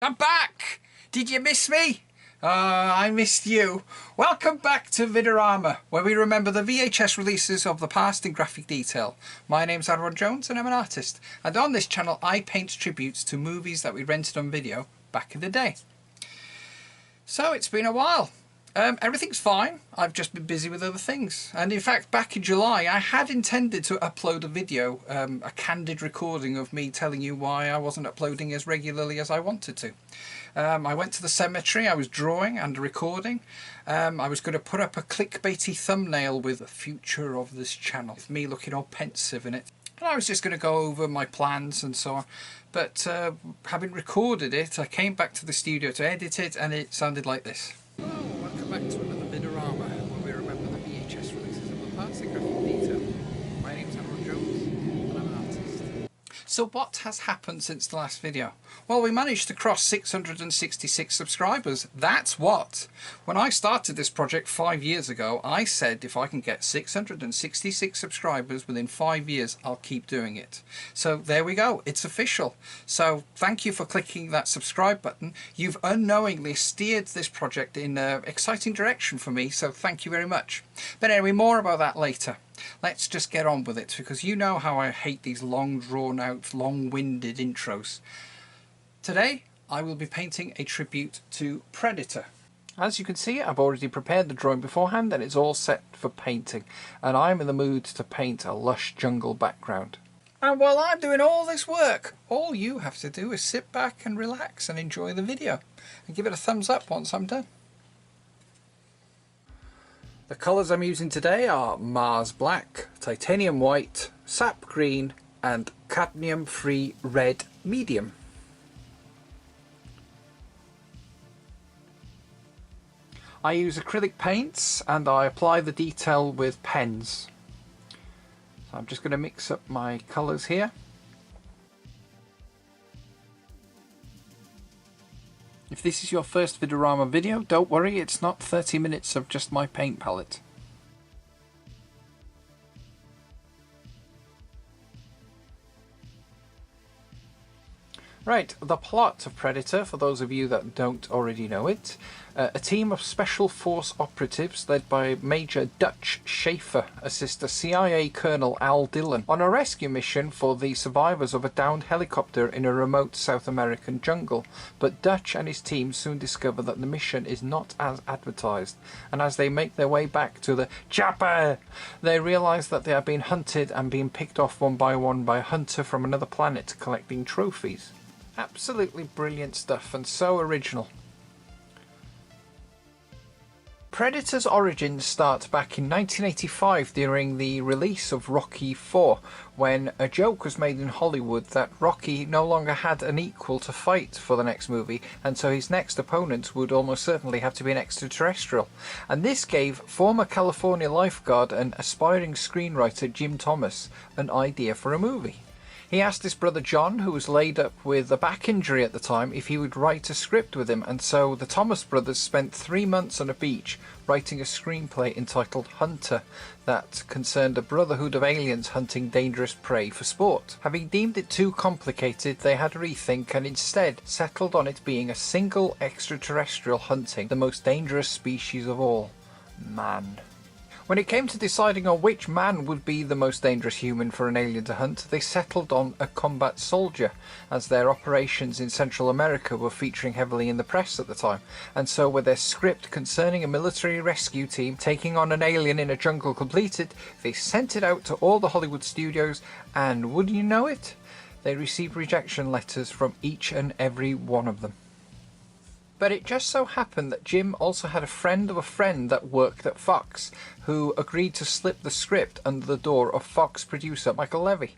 I'm back! Did you miss me? I missed you. Welcome back to VID-O-RAMA, where we remember the VHS releases of the past in graphic detail. My name's Arnold Jones and I'm an artist, and on this channel I paint tributes to movies that we rented on video back in the day. So it's been a while. Everything's fine. I've just been busy with other things. And in fact, back in July, I had intended to upload a video, a candid recording of me telling you why I wasn't uploading as regularly as I wanted to. I went to the cemetery, I was drawing and recording. I was going to put up a clickbaity thumbnail with the future of this channel, with me looking all pensive in it. And I was just going to go over my plans and so on. But having recorded it, I came back to the studio to edit it and it sounded like this. Hello, welcome back to another VID-O-RAMA, where we remember the VHS releases of the past in graphic detail. My name's Arnold Jones, and I'm an artist. So what has happened since the last video? Well, we managed to cross 666 subscribers. That's what! When I started this project 5 years ago, I said if I can get 666 subscribers within 5 years, I'll keep doing it. So there we go, it's official. So thank you for clicking that subscribe button. You've unknowingly steered this project in an exciting direction for me, so thank you very much. But anyway, more about that later. Let's just get on with it, because you know how I hate these long drawn out, long-winded intros. Today I will be painting a tribute to Predator. As you can see, I've already prepared the drawing beforehand and it's all set for painting, and I'm in the mood to paint a lush jungle background. And while I'm doing all this work, all you have to do is sit back and relax and enjoy the video, and give it a thumbs up once I'm done. The colours I'm using today are Mars Black, Titanium White, Sap Green and Cadmium Free Red Medium. I use acrylic paints and I apply the detail with pens. So I'm just going to mix up my colours here. If this is your first VID-O-RAMA video, don't worry, it's not 30 minutes of just my paint palette. Right, the plot of Predator, for those of you that don't already know it. A team of Special Force operatives led by Major Dutch Schaefer assist a CIA Colonel Al Dillon on a rescue mission for the survivors of a downed helicopter in a remote South American jungle. But Dutch and his team soon discover that the mission is not as advertised, and as they make their way back to the chopper, they realise that they are being hunted and being picked off one by a hunter from another planet collecting trophies. Absolutely brilliant stuff, and so original. Predator's origins start back in 1985 during the release of Rocky IV, when a joke was made in Hollywood that Rocky no longer had an equal to fight for the next movie, and so his next opponent would almost certainly have to be an extraterrestrial. And this gave former California lifeguard and aspiring screenwriter Jim Thomas an idea for a movie. He asked his brother John, who was laid up with a back injury at the time, if he would write a script with him, and so the Thomas brothers spent 3 months on a beach writing a screenplay entitled Hunter that concerned a brotherhood of aliens hunting dangerous prey for sport. Having deemed it too complicated, they had a rethink and instead settled on it being a single extraterrestrial hunting the most dangerous species of all, man. When it came to deciding on which man would be the most dangerous human for an alien to hunt, they settled on a combat soldier, as their operations in Central America were featuring heavily in the press at the time, and so with their script concerning a military rescue team taking on an alien in a jungle completed, they sent it out to all the Hollywood studios, and would you know it, they received rejection letters from each and every one of them. But it just so happened that Jim also had a friend of a friend that worked at Fox, who agreed to slip the script under the door of Fox producer Michael Levy.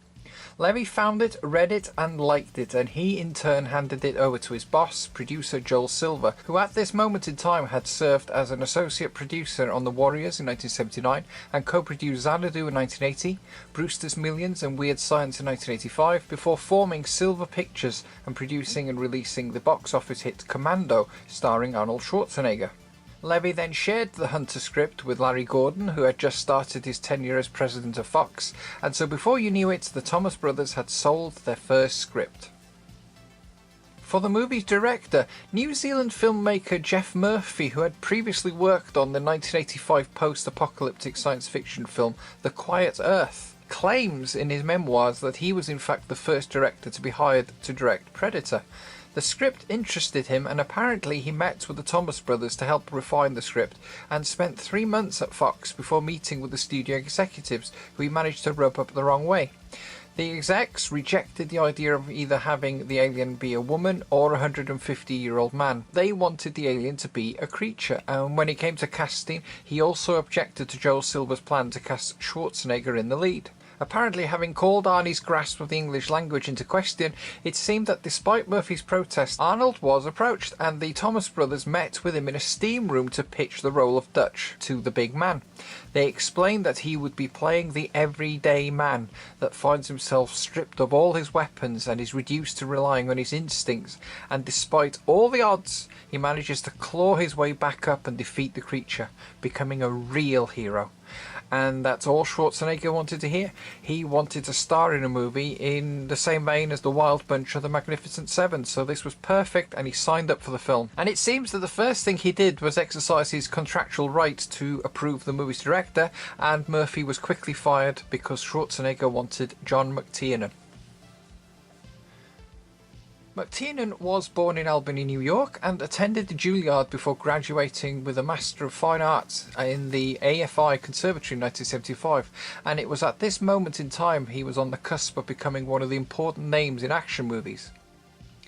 Levy found it, read it and liked it, and he in turn handed it over to his boss, producer Joel Silver, who at this moment in time had served as an associate producer on The Warriors in 1979 and co-produced Xanadu in 1980, Brewster's Millions and Weird Science in 1985, before forming Silver Pictures and producing and releasing the box office hit Commando, starring Arnold Schwarzenegger. Levy then shared the Hunter script with Larry Gordon, who had just started his tenure as president of Fox, and so before you knew it, the Thomas brothers had sold their first script. For the movie's director, New Zealand filmmaker Geoff Murphy, who had previously worked on the 1985 post-apocalyptic science fiction film The Quiet Earth, claims in his memoirs that he was in fact the first director to be hired to direct Predator. The script interested him, and apparently he met with the Thomas brothers to help refine the script, and spent 3 months at Fox before meeting with the studio executives, who he managed to rub up the wrong way. The execs rejected the idea of either having the alien be a woman or a 150-year-old man. They wanted the alien to be a creature, and when it came to casting, he also objected to Joel Silver's plan to cast Schwarzenegger in the lead. Apparently, having called Arnie's grasp of the English language into question, it seemed that despite Murphy's protest, Arnold was approached, and the Thomas brothers met with him in a steam room to pitch the role of Dutch to the big man. They explained that he would be playing the everyday man that finds himself stripped of all his weapons and is reduced to relying on his instincts, and despite all the odds, he manages to claw his way back up and defeat the creature, becoming a real hero. And that's all Schwarzenegger wanted to hear. He wanted to star in a movie in the same vein as the Wild Bunch or the Magnificent Seven, so this was perfect, and he signed up for the film. And it seems that the first thing he did was exercise his contractual right to approve the movie's director, and Murphy was quickly fired because Schwarzenegger wanted John McTiernan. McTiernan was born in Albany, New York, and attended the Juilliard before graduating with a Master of Fine Arts in the AFI Conservatory in 1975, and it was at this moment in time he was on the cusp of becoming one of the important names in action movies.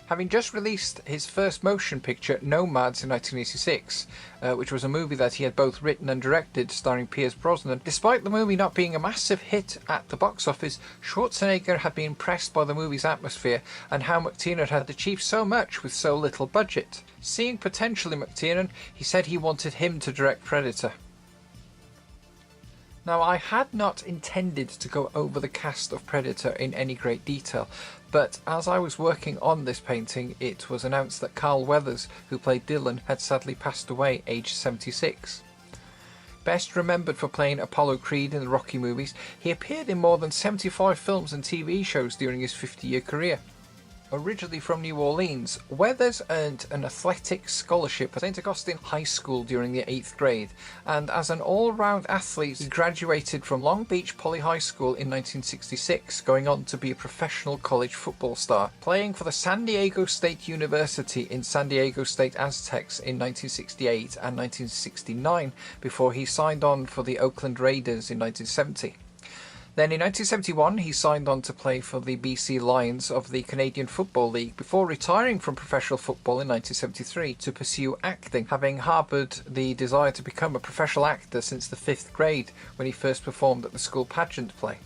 Having just released his first motion picture, Nomads, in 1986, which was a movie that he had both written and directed, starring Pierce Brosnan. Despite the movie not being a massive hit at the box office, Schwarzenegger had been impressed by the movie's atmosphere and how McTiernan had achieved so much with so little budget. Seeing potential in McTiernan, he said he wanted him to direct Predator. Now, I had not intended to go over the cast of Predator in any great detail, but as I was working on this painting, it was announced that Carl Weathers, who played Dylan, had sadly passed away aged 76. Best remembered for playing Apollo Creed in the Rocky movies, he appeared in more than 75 films and TV shows during his 50-year career. Originally from New Orleans, Weathers earned an athletics scholarship at St. Augustine High School during the 8th grade, and as an all-round athlete, he graduated from Long Beach Poly High School in 1966, going on to be a professional college football star, playing for the San Diego State University in San Diego State Aztecs in 1968 and 1969, before he signed on for the Oakland Raiders in 1970. Then in 1971 he signed on to play for the BC Lions of the Canadian Football League before retiring from professional football in 1973 to pursue acting, having harboured the desire to become a professional actor since the 5th grade when he first performed at the school pageant play.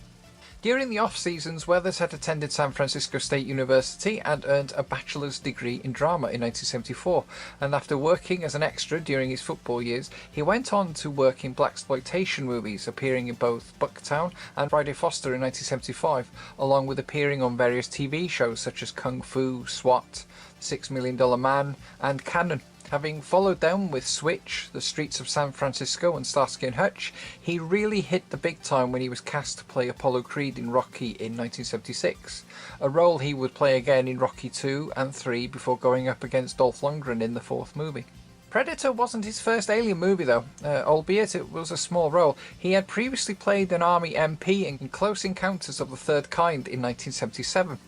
During the off-seasons, Weathers had attended San Francisco State University and earned a bachelor's degree in drama in 1974, and after working as an extra during his football years, he went on to work in blaxploitation movies, appearing in both Bucktown and Friday Foster in 1975, along with appearing on various TV shows such as Kung Fu, SWAT, $6 Million Man, and Cannon. Having followed them with Switch, The Streets of San Francisco, and Starsky and Hutch, he really hit the big time when he was cast to play Apollo Creed in Rocky in 1976, a role he would play again in Rocky 2 and 3 before going up against Dolph Lundgren in the 4th movie. Predator wasn't his first alien movie though, albeit it was a small role. He had previously played an Army MP in Close Encounters of the Third Kind in 1977.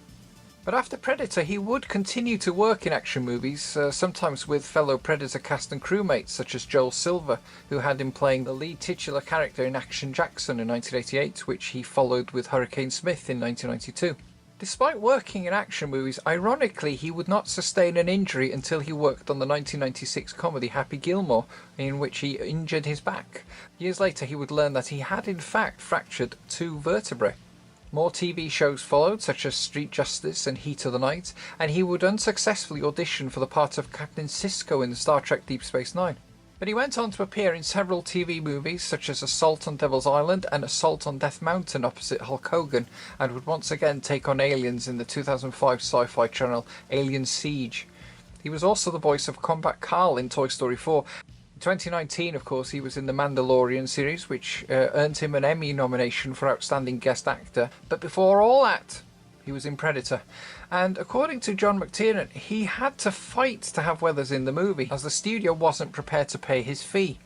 But after Predator, he would continue to work in action movies, sometimes with fellow Predator cast and crewmates such as Joel Silver, who had him playing the lead titular character in Action Jackson in 1988, which he followed with Hurricane Smith in 1992. Despite working in action movies, ironically he would not sustain an injury until he worked on the 1996 comedy Happy Gilmore, in which he injured his back. Years later he would learn that he had in fact fractured 2 vertebrae. More TV shows followed, such as Street Justice and Heat of the Night, and he would unsuccessfully audition for the part of Captain Sisko in Star Trek Deep Space Nine. But he went on to appear in several TV movies, such as Assault on Devil's Island and Assault on Death Mountain opposite Hulk Hogan, and would once again take on aliens in the 2005 sci-fi channel Alien Siege. He was also the voice of Combat Carl in Toy Story 4. In 2019, of course, he was in the Mandalorian series, which earned him an Emmy nomination for Outstanding Guest Actor. But before all that, He was in Predator. And according to John McTiernan, he had to fight to have Weathers in the movie, as the studio wasn't prepared to pay his fee.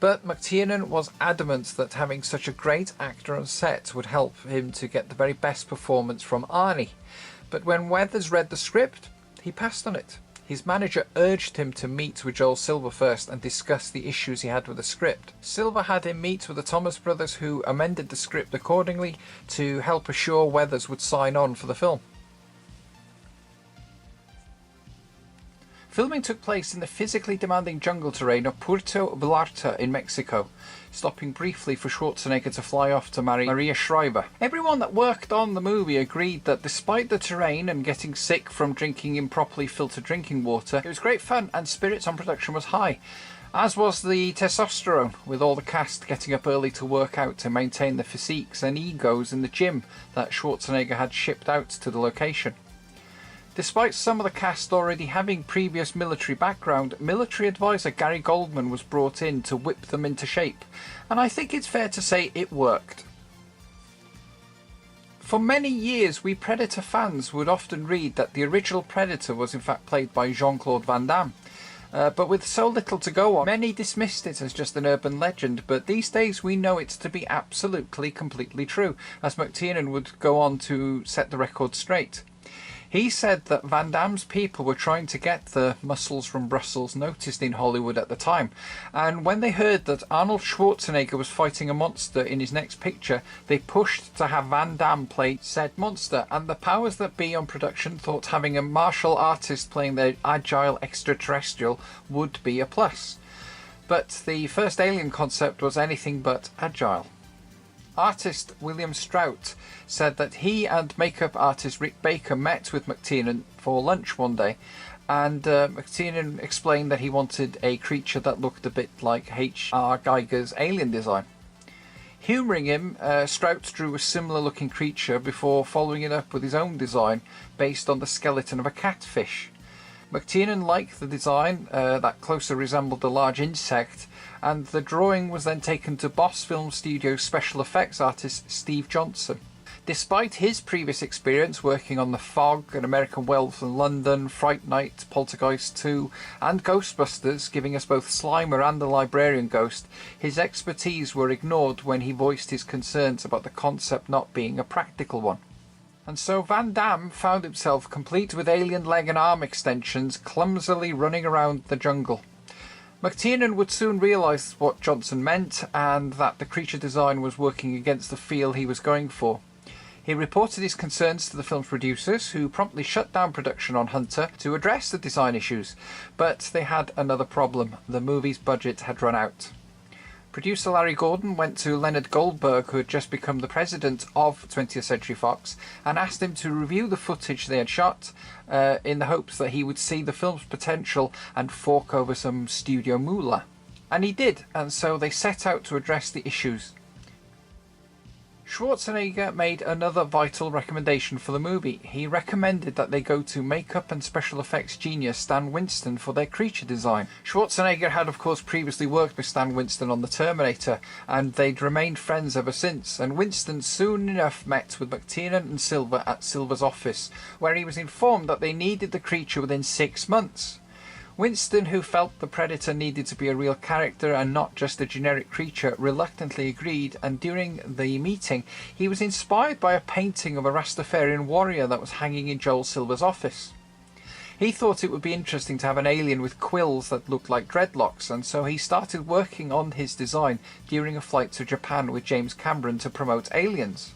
But McTiernan was adamant that having such a great actor on set would help him to get the very best performance from Arnie. But when Weathers read the script, he passed on it. His manager urged him to meet with Joel Silver first and discuss the issues he had with the script. Silver had him meet with the Thomas brothers, who amended the script accordingly to help assure Weathers would sign on for the film. Filming took place in the physically demanding jungle terrain of Puerto Vallarta in Mexico, stopping briefly for Schwarzenegger to fly off to marry Maria Schreiber. Everyone that worked on the movie agreed that despite the terrain and getting sick from drinking improperly filtered drinking water, it was great fun and spirits on production was high, as was the testosterone, with all the cast getting up early to work out to maintain the physiques and egos in the gym that Schwarzenegger had shipped out to the location. Despite some of the cast already having previous military background, military advisor Gary Goldman was brought in to whip them into shape, and I think it's fair to say it worked. For many years, we Predator fans would often read that the original Predator was in fact played by Jean-Claude Van Damme. But with so little to go on, many dismissed it as just an urban legend, but these days we know it to be absolutely, completely true, as McTiernan would go on to set the record straight. He said that Van Damme's people were trying to get the muscles from Brussels noticed in Hollywood at the time, and when they heard that Arnold Schwarzenegger was fighting a monster in his next picture, they pushed to have Van Damme play said monster, and the powers that be on production thought having a martial artist playing the agile extraterrestrial would be a plus. But the first Alien concept was anything but agile. Artist William Strout said that he and makeup artist Rick Baker met with McTiernan for lunch one day, and McTiernan explained that he wanted a creature that looked a bit like H.R. Giger's Alien design. Humouring him, Strout drew a similar looking creature before following it up with his own design based on the skeleton of a catfish. McTiernan liked the design that closer resembled a large insect, and the drawing was then taken to Boss Film Studios special effects artist Steve Johnson. Despite his previous experience working on The Fog, An American Werewolf in London, Fright Night, Poltergeist 2 and Ghostbusters, giving us both Slimer and the Librarian Ghost, his expertise were ignored when he voiced his concerns about the concept not being a practical one. And so Van Damme found himself complete with alien leg and arm extensions, clumsily running around the jungle. McTiernan would soon realise what Johnson meant, and that the creature design was working against the feel he was going for. He reported his concerns to the film's producers, who promptly shut down production on Hunter to address the design issues, but they had another problem: the movie's budget had run out. Producer Larry Gordon went to Leonard Goldberg, who had just become the president of 20th Century Fox, and asked him to review the footage they had shot in the hopes that he would see the film's potential and fork over some studio moolah. And he did, and so they set out to address the issues. Schwarzenegger made another vital recommendation for the movie. He recommended that they go to makeup and special effects genius Stan Winston for their creature design. Schwarzenegger had of course previously worked with Stan Winston on The Terminator, and they'd remained friends ever since, and Winston soon enough met with McTiernan and Silver at Silver's office, where he was informed that they needed the creature within 6 months. Winston, who felt the Predator needed to be a real character and not just a generic creature, reluctantly agreed, and during the meeting he was inspired by a painting of a Rastafarian warrior that was hanging in Joel Silver's office. He thought it would be interesting to have an alien with quills that looked like dreadlocks, and so he started working on his design during a flight to Japan with James Cameron to promote Aliens.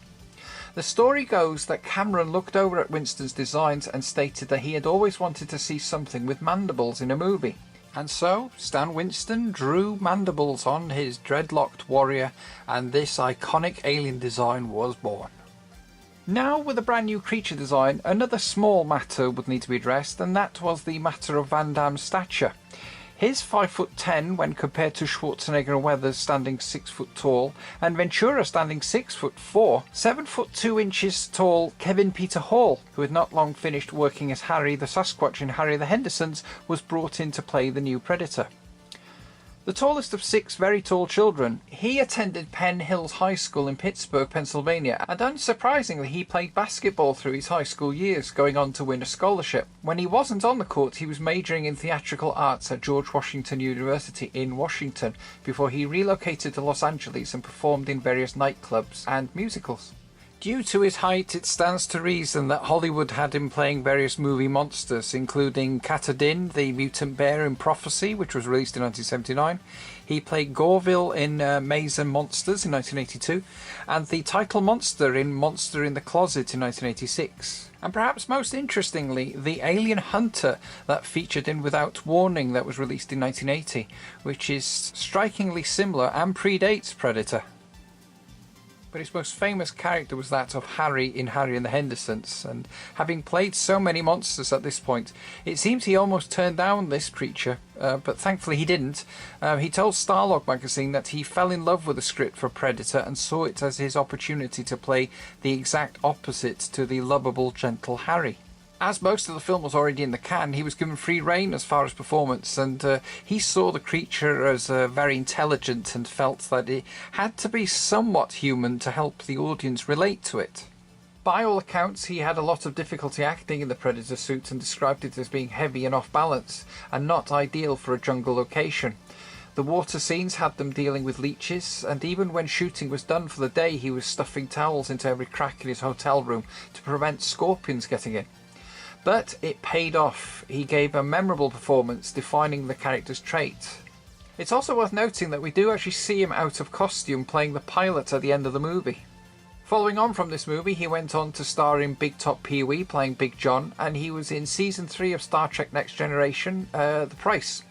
The story goes that Cameron looked over at Winston's designs and stated that he had always wanted to see something with mandibles in a movie. And so Stan Winston drew mandibles on his dreadlocked warrior, and this iconic alien design was born. Now, with a brand new creature design, another small matter would need to be addressed, and that was the matter of Van Damme's stature. His 5'10" when compared to Schwarzenegger and Weathers standing 6 foot tall, and Ventura standing 6'4", 7'2" inches tall Kevin Peter Hall, who had not long finished working as Harry the Sasquatch in Harry the Hendersons, was brought in to play the new Predator. The tallest of 6 very tall children, he attended Penn Hills High School in Pittsburgh, Pennsylvania, and unsurprisingly he played basketball through his high school years, going on to win a scholarship. When he wasn't on the court, he was majoring in theatrical arts at George Washington University in Washington, before he relocated to Los Angeles and performed in various nightclubs and musicals. Due to his height, it stands to reason that Hollywood had him playing various movie monsters, including Katadin, the mutant bear in Prophecy, which was released in 1979. He played Gorville in Maze and Monsters in 1982, and the title monster in Monster in the Closet in 1986. And perhaps most interestingly, the alien hunter that featured in Without Warning that was released in 1980, which is strikingly similar and predates Predator. But his most famous character was that of Harry in Harry and the Hendersons, and having played so many monsters at this point, it seems he almost turned down this creature, but thankfully he didn't. He told Starlog magazine that he fell in love with the script for Predator and saw it as his opportunity to play the exact opposite to the lovable, gentle Harry. As most of the film was already in the can, he was given free rein as far as performance, and he saw the creature as very intelligent and felt that it had to be somewhat human to help the audience relate to it. By all accounts, he had a lot of difficulty acting in the Predator suit and described it as being heavy and off balance, and not ideal for a jungle location. The water scenes had them dealing with leeches, and even when shooting was done for the day, he was stuffing towels into every crack in his hotel room to prevent scorpions getting in. But it paid off. He gave a memorable performance defining the character's trait. It's also worth noting that we do actually see him out of costume playing the pilot at the end of the movie. Following on from this movie, he went on to star in Big Top Pee-wee playing Big John, and he was in Season 3 of Star Trek Next Generation, The Price.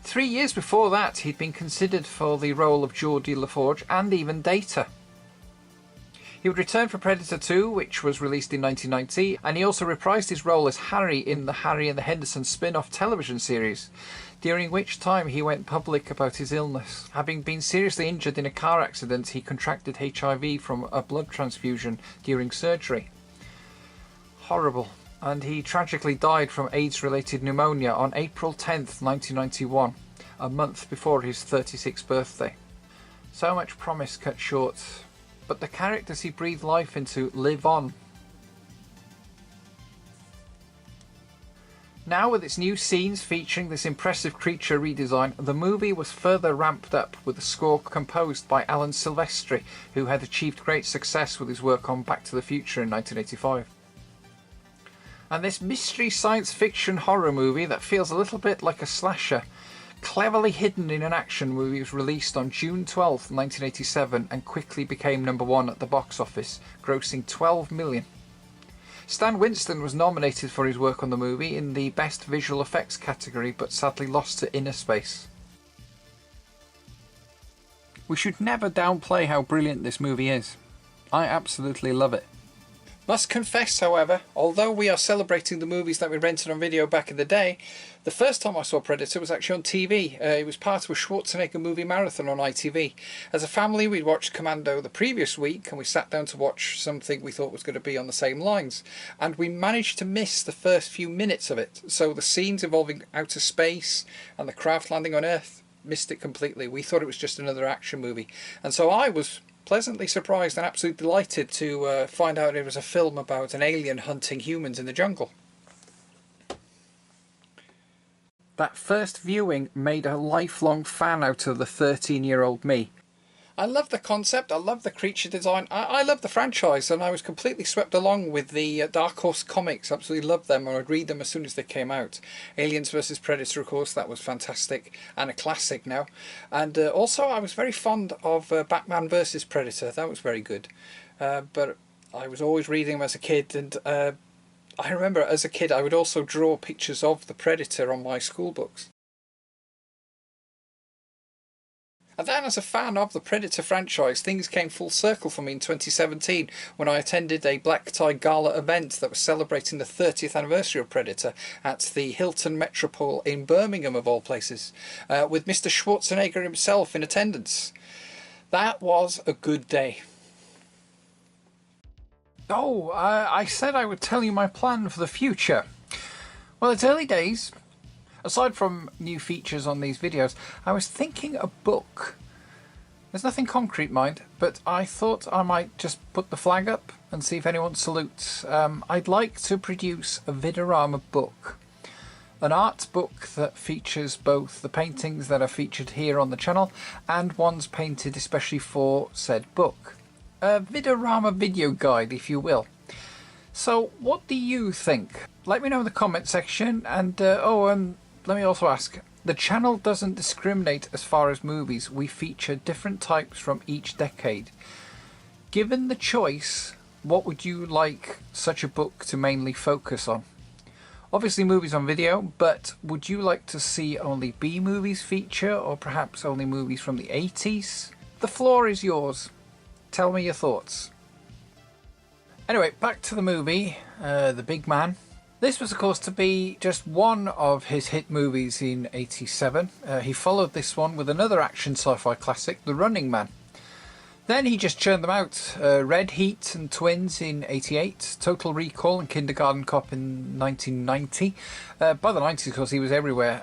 3 years before that, he'd been considered for the role of Geordi LaForge and even Data. He would return for Predator 2, which was released in 1990, and he also reprised his role as Harry in the Harry and the Hendersons spin-off television series, during which time he went public about his illness. Having been seriously injured in a car accident, he contracted HIV from a blood transfusion during surgery. Horrible. And he tragically died from AIDS-related pneumonia on April 10th, 1991, a month before his 36th birthday. So much promise cut short. But the characters he breathed life into live on. Now with its new scenes featuring this impressive creature redesign, the movie was further ramped up with a score composed by Alan Silvestri, who had achieved great success with his work on Back to the Future in 1985. And this mystery science fiction horror movie that feels a little bit like a slasher, cleverly hidden in an action movie, was released on June 12, 1987 and quickly became #1 at the box office, grossing $12 million. Stan Winston was nominated for his work on the movie in the Best Visual Effects category, but sadly lost to Inner Space. We should never downplay how brilliant this movie is. I absolutely love it. Must confess, however, although we are celebrating the movies that we rented on video back in the day, the first time I saw Predator was actually on TV. It was part of a Schwarzenegger movie marathon on ITV. As a family, we'd watched Commando the previous week, and we sat down to watch something we thought was going to be on the same lines. And we managed to miss the first few minutes of it. So the scenes involving outer space and the craft landing on Earth, missed it completely. We thought it was just another action movie. And so I was pleasantly surprised and absolutely delighted to find out it was a film about an alien hunting humans in the jungle. That first viewing made a lifelong fan out of the 13-year-old me. I love the concept, I love the creature design, I love the franchise, and I was completely swept along with the Dark Horse comics. Absolutely loved them, and I'd read them as soon as they came out. Aliens vs Predator, of course, that was fantastic, and a classic now. And also I was very fond of Batman vs Predator, that was very good. But I was always reading them as a kid, and I remember as a kid I would also draw pictures of the Predator on my school books. And then, as a fan of the Predator franchise, things came full circle for me in 2017 when I attended a black tie gala event that was celebrating the 30th anniversary of Predator at the Hilton Metropole in Birmingham, of all places, with Mr. Schwarzenegger himself in attendance. That was a good day. Oh, I said I would tell you my plan for the future. Well, it's early days. Aside from new features on these videos, I was thinking a book. There's nothing concrete, mind, but I thought I might just put the flag up and see if anyone salutes. I'd like to produce a VID-O-RAMA book. An art book that features both the paintings that are featured here on the channel and ones painted especially for said book. A VID-O-RAMA video guide, if you will. So, what do you think? Let me know in the comment section, and let me also ask, the channel doesn't discriminate as far as movies. We feature different types from each decade. Given the choice, what would you like such a book to mainly focus on? Obviously movies on video, but would you like to see only B movies feature, or perhaps only movies from the 80s? The floor is yours. Tell me your thoughts. Anyway, back to the movie, The Big Man. This was of course to be just one of his hit movies in '87. He followed this one with another action sci-fi classic, The Running Man. Then he just churned them out. Red Heat and Twins in '88, Total Recall and Kindergarten Cop in 1990. By the 90s, of course, he was everywhere.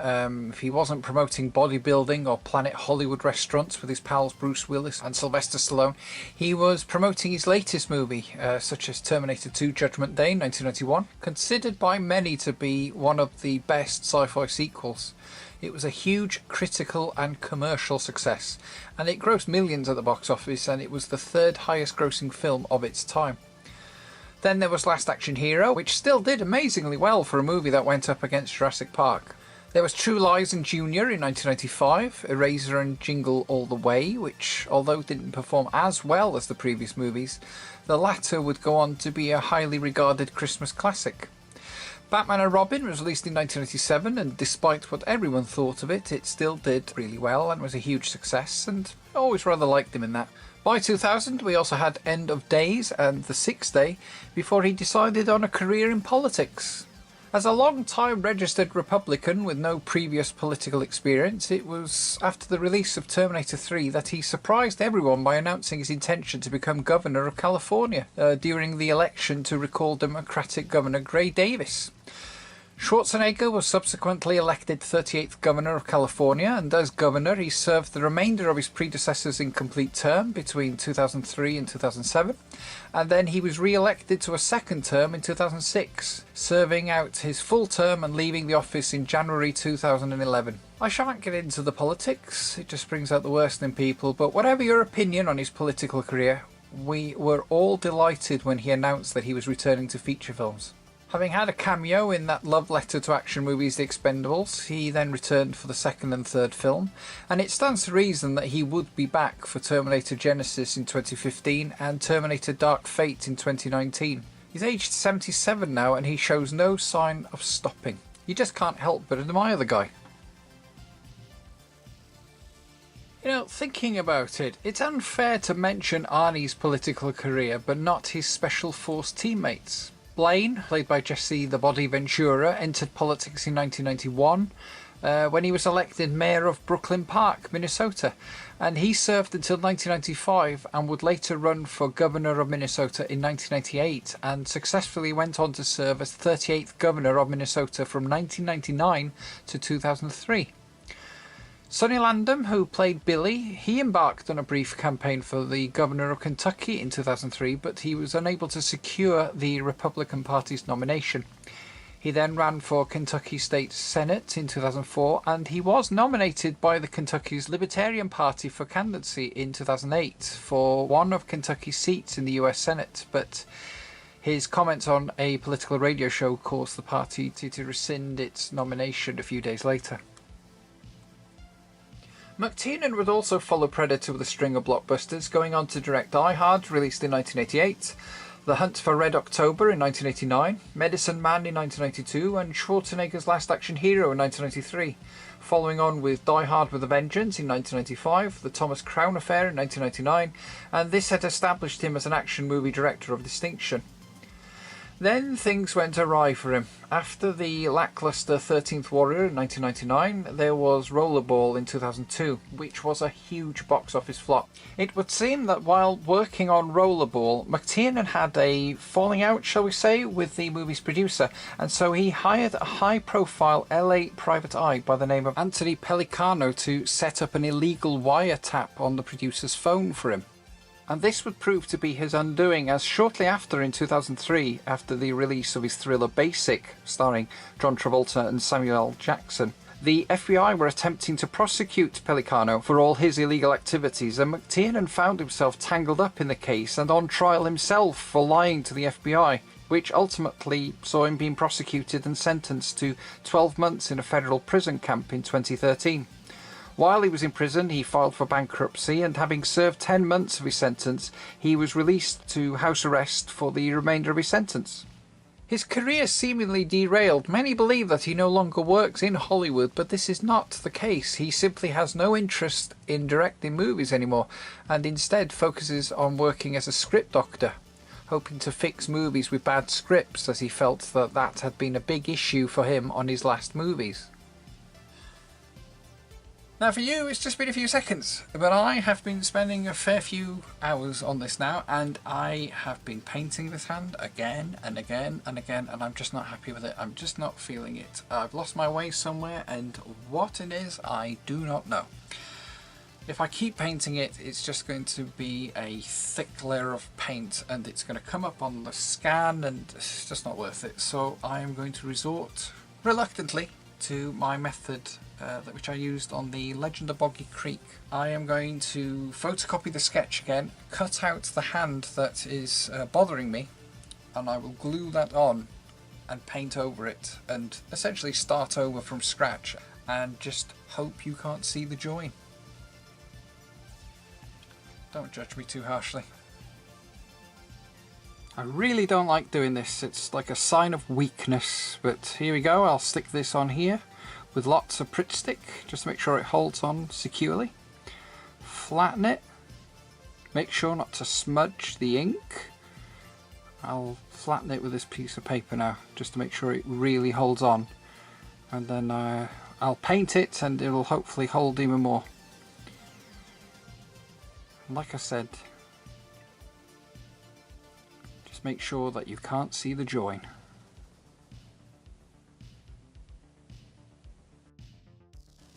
If he wasn't promoting bodybuilding or Planet Hollywood restaurants with his pals Bruce Willis and Sylvester Stallone, he was promoting his latest movie, such as Terminator 2 Judgment Day in 1991, considered by many to be one of the best sci-fi sequels. It was a huge critical and commercial success, and it grossed millions at the box office, and it was the third highest grossing film of its time. Then there was Last Action Hero, which still did amazingly well for a movie that went up against Jurassic Park. There was True Lies and Junior in 1995, Eraser and Jingle All the Way, which, although didn't perform as well as the previous movies, the latter would go on to be a highly regarded Christmas classic. Batman and Robin was released in 1987, and despite what everyone thought of it, it still did really well and was a huge success, and I always rather liked him in that. By 2000 we also had End of Days and The Sixth Day before he decided on a career in politics. As a long-time registered Republican with no previous political experience, it was after the release of Terminator 3 that he surprised everyone by announcing his intention to become Governor of California during the election to recall Democratic Governor Gray Davis. Schwarzenegger was subsequently elected 38th Governor of California, and as Governor he served the remainder of his predecessor's incomplete term between 2003 and 2007, and then he was re-elected to a second term in 2006, serving out his full term and leaving the office in January 2011. I shan't get into the politics, it just brings out the worst in people, but whatever your opinion on his political career, we were all delighted when he announced that he was returning to feature films. Having had a cameo in that love letter to action movies The Expendables, he then returned for the second and third film, and it stands to reason that he would be back for Terminator Genisys in 2015 and Terminator Dark Fate in 2019. He's aged 77 now and he shows no sign of stopping. You just can't help but admire the guy. You know, thinking about it, it's unfair to mention Arnie's political career but not his Special Force teammates. Blaine, played by Jesse the Body Ventura, entered politics in 1991 when he was elected mayor of Brooklyn Park, Minnesota, and he served until 1995 and would later run for governor of Minnesota in 1998 and successfully went on to serve as 38th governor of Minnesota from 1999 to 2003. Sonny Landham, who played Billy, he embarked on a brief campaign for the governor of Kentucky in 2003, but he was unable to secure the Republican Party's nomination. He then ran for Kentucky State Senate in 2004, and he was nominated by the Kentucky's Libertarian Party for candidacy in 2008 for one of Kentucky's seats in the US Senate, but his comments on a political radio show caused the party to rescind its nomination a few days later. McTiernan would also follow Predator with a string of blockbusters, going on to direct Die Hard, released in 1988, The Hunt for Red October in 1989, Medicine Man in 1992, and Schwarzenegger's Last Action Hero in 1993, following on with Die Hard with a Vengeance in 1995, The Thomas Crown Affair in 1999, and this had established him as an action movie director of distinction. Then things went awry for him. After the lackluster 13th Warrior in 1999, there was Rollerball in 2002, which was a huge box office flop. It would seem that while working on Rollerball, McTiernan had a falling out, shall we say, with the movie's producer, and so he hired a high-profile LA private eye by the name of Anthony Pellicano to set up an illegal wiretap on the producer's phone for him. And this would prove to be his undoing, as shortly after, in 2003, after the release of his thriller Basic, starring John Travolta and Samuel L. Jackson, the FBI were attempting to prosecute Pellicano for all his illegal activities, and McTiernan found himself tangled up in the case and on trial himself for lying to the FBI, which ultimately saw him being prosecuted and sentenced to 12 months in a federal prison camp in 2013. While he was in prison, he filed for bankruptcy, and having served 10 months of his sentence, he was released to house arrest for the remainder of his sentence. His career seemingly derailed. Many believe that he no longer works in Hollywood, but this is not the case. He simply has no interest in directing movies anymore, and instead focuses on working as a script doctor, hoping to fix movies with bad scripts, as he felt that that had been a big issue for him on his last movies. Now for you, it's just been a few seconds, but I have been spending a fair few hours on this now, and I have been painting this hand again and again and again, and I'm just not happy with it. I'm just not feeling it. I've lost my way somewhere, and what it is, I do not know. If I keep painting it, it's just going to be a thick layer of paint, and it's going to come up on the scan, and it's just not worth it. So I am going to resort, reluctantly, to my method which I used on the Legend of Boggy Creek. I am going to photocopy the sketch again, cut out the hand that is bothering me, and I will glue that on and paint over it and essentially start over from scratch and just hope you can't see the join. Don't judge me too harshly. I really don't like doing this. It's like a sign of weakness, but here we go. I'll stick this on here with lots of Pritt stick just to make sure it holds on securely. Flatten it. Make sure not to smudge the ink. I'll flatten it with this piece of paper now just to make sure it really holds on, and then I'll paint it and it will hopefully hold even more. Like I said, just make sure that you can't see the join.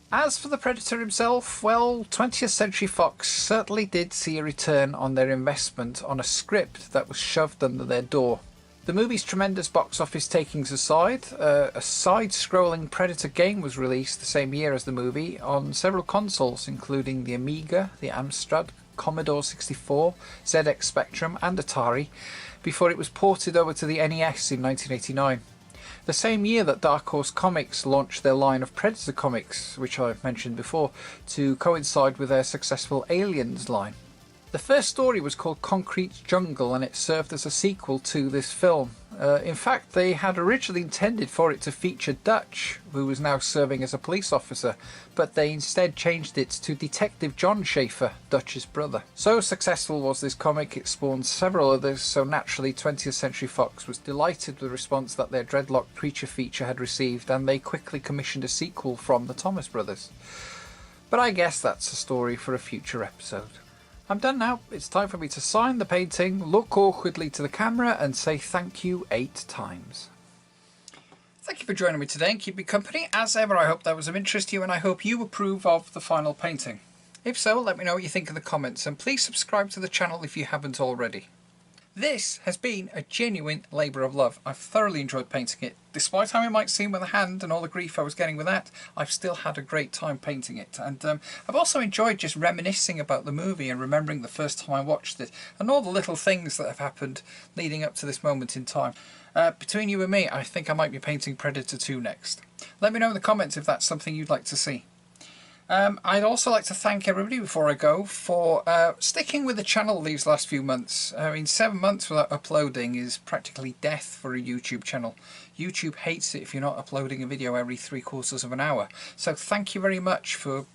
As for the Predator himself, well, 20th Century Fox certainly did see a return on their investment on a script that was shoved under their door. The movie's tremendous box office takings aside, a side-scrolling Predator game was released the same year as the movie on several consoles, including the Amiga, the Amstrad, Commodore 64, ZX Spectrum and Atari, before it was ported over to the NES in 1989. The same year that Dark Horse Comics launched their line of Predator comics, which I've mentioned before, to coincide with their successful Aliens line. The first story was called Concrete Jungle, and it served as a sequel to this film. In fact, they had originally intended for it to feature Dutch, who was now serving as a police officer, but they instead changed it to Detective John Schaefer, Dutch's brother. So successful was this comic, it spawned several others, so naturally 20th Century Fox was delighted with the response that their Dreadlock creature feature had received, and they quickly commissioned a sequel from the Thomas brothers. But I guess that's a story for a future episode. I'm done now. It's time for me to sign the painting, look awkwardly to the camera and say thank you 8 times. Thank you for joining me today and keep me company. As ever, I hope that was of interest to you and I hope you approve of the final painting. If so, let me know what you think in the comments and please subscribe to the channel if you haven't already. This has been a genuine labour of love. I've thoroughly enjoyed painting it. Despite how it might seem with the hand and all the grief I was getting with that, I've still had a great time painting it. And I've also enjoyed just reminiscing about the movie and remembering the first time I watched it and all the little things that have happened leading up to this moment in time. Between you and me, I think I might be painting Predator 2 next. Let me know in the comments if that's something you'd like to see. I'd also like to thank everybody before I go for sticking with the channel these last few months. I mean, 7 months without uploading is practically death for a YouTube channel. YouTube hates it if you're not uploading a video every 3/4 of an hour. So thank you very much for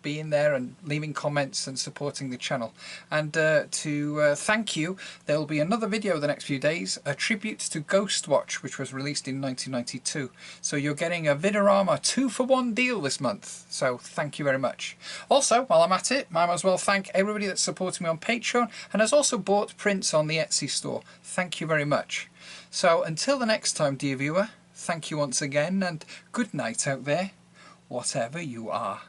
being there and leaving comments and supporting the channel. And to thank you, there will be another video the next few days, a tribute to Ghostwatch, which was released in 1992. So you're getting a VID-O-RAMA 2-for-1 deal this month. So thank you very much. Also, while I'm at it, I might as well thank everybody that's supporting me on Patreon and has also bought prints on the Etsy store. Thank you very much. So until the next time, dear viewer, thank you once again, and good night out there, whatever you are.